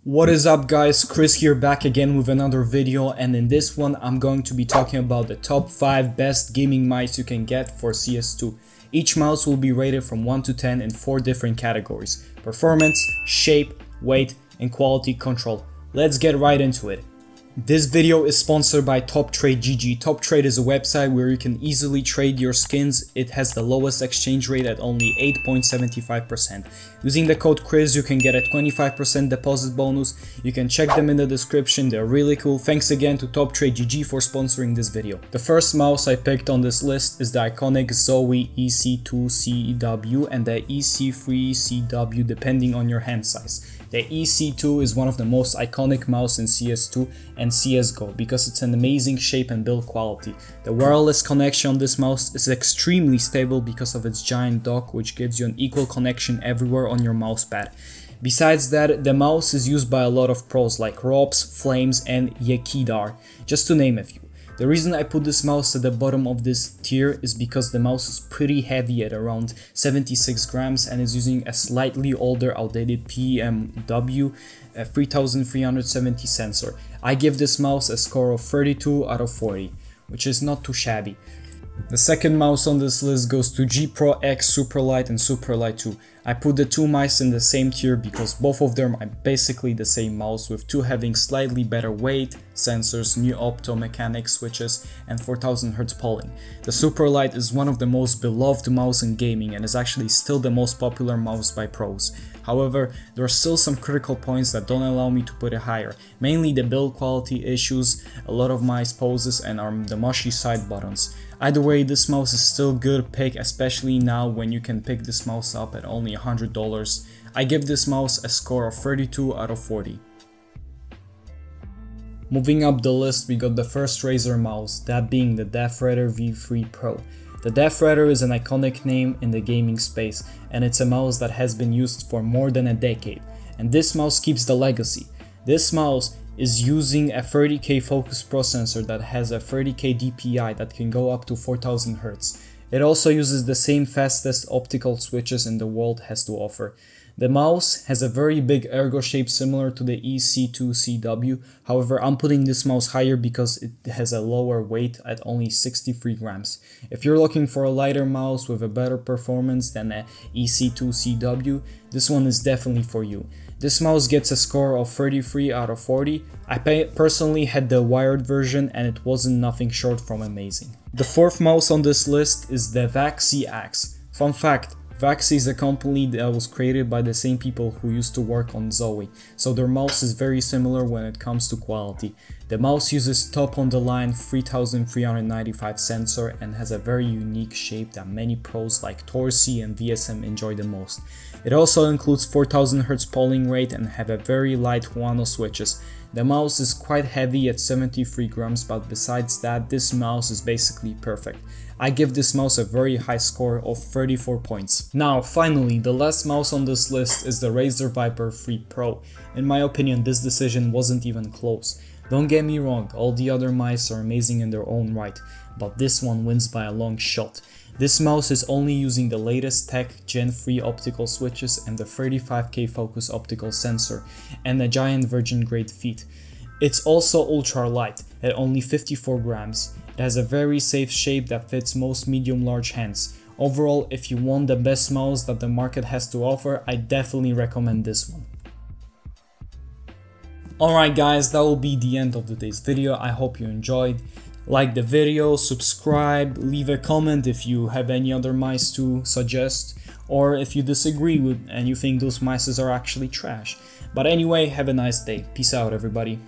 What is up guys, Chris here back again with another video, and in this one I'm going to be talking about the top 5 best gaming mice you can get for CS2. Each mouse will be rated from 1 to 10 in 4 different categories: performance, shape, weight, and quality control. Let's get right into it. This video is sponsored by TopTrade.gg. TopTrade is a website where you can easily trade your skins. It has the lowest exchange rate at only 8.75%. Using the code CHRIS you can get a 25% deposit bonus. You can check them in the description, they're really cool. Thanks again to TopTrade.gg for sponsoring this video. The first mouse I picked on this list is the iconic Zowie EC2CW and the EC3CW depending on your hand size. The EC2 is one of the most iconic mouse in CS2 and CSGO because it's an amazing shape and build quality. The wireless connection on this mouse is extremely stable because of its giant dock, which gives you an equal connection everywhere on your mousepad. Besides that, the mouse is used by a lot of pros like Robs, Flames and Yekidar, just to name a few. The reason I put this mouse at the bottom of this tier is because the mouse is pretty heavy at around 76 grams and is using a slightly older outdated PMW 3370 sensor. I give this mouse a score of 32 out of 40, which is not too shabby. The second mouse on this list goes to G Pro X Superlight and Superlight 2. I put the two mice in the same tier because both of them are basically the same mouse, with two having slightly better weight, sensors, new optomechanic switches and 4000Hz polling. The Superlight is one of the most beloved mouse in gaming and is actually still the most popular mouse by pros. However, there are still some critical points that don't allow me to put it higher, mainly the build quality issues, a lot of mice poses and the mushy side buttons. Either way, this mouse is still a good pick, especially now when you can pick this mouse up at only $100. I give this mouse a score of 32 out of 40. Moving up the list, we got the first Razer mouse, that being the DeathRaider V3 Pro. The DeathRaider is an iconic name in the gaming space, and it's a mouse that has been used for more than a decade, and this mouse keeps the legacy. This mouse is using a 30K focus processor that has a 30K DPI that can go up to 4000Hz. It also uses the same fastest optical switches in the world has to offer. The mouse has a very big ergo shape similar to the EC2CW, however I'm putting this mouse higher because it has a lower weight at only 63 grams. If you're looking for a lighter mouse with a better performance than a EC2CW, this one is definitely for you. This mouse gets a score of 33 out of 40. I personally had the wired version and it wasn't nothing short from amazing. The fourth mouse on this list is the Vaxi Axe. Fun fact, Vaxi is a company that was created by the same people who used to work on Zowie, so their mouse is very similar when it comes to quality. The mouse uses top-on-the-line 3395 sensor and has a very unique shape that many pros like Torsi and VSM enjoy the most. It also includes 4000Hz polling rate and have a very light Huano switches. The mouse is quite heavy at 73 grams, but besides that, this mouse is basically perfect. I give this mouse a very high score of 34 points. Now, finally, the last mouse on this list is the Razer Viper 3 Pro. In my opinion, this decision wasn't even close. Don't get me wrong, all the other mice are amazing in their own right, but this one wins by a long shot. This mouse is only using the latest tech Gen 3 optical switches and the 35K focus optical sensor and a giant virgin grade feet. It's also ultra light at only 54 grams. It has a very safe shape that fits most medium-large hands. Overall, if you want the best mouse that the market has to offer, I definitely recommend this one. Alright guys, that will be the end of today's video. I hope you enjoyed. Like the video, subscribe, leave a comment if you have any other mice to suggest, or if you disagree with and you think those mice are actually trash. But anyway, have a nice day. Peace out everybody.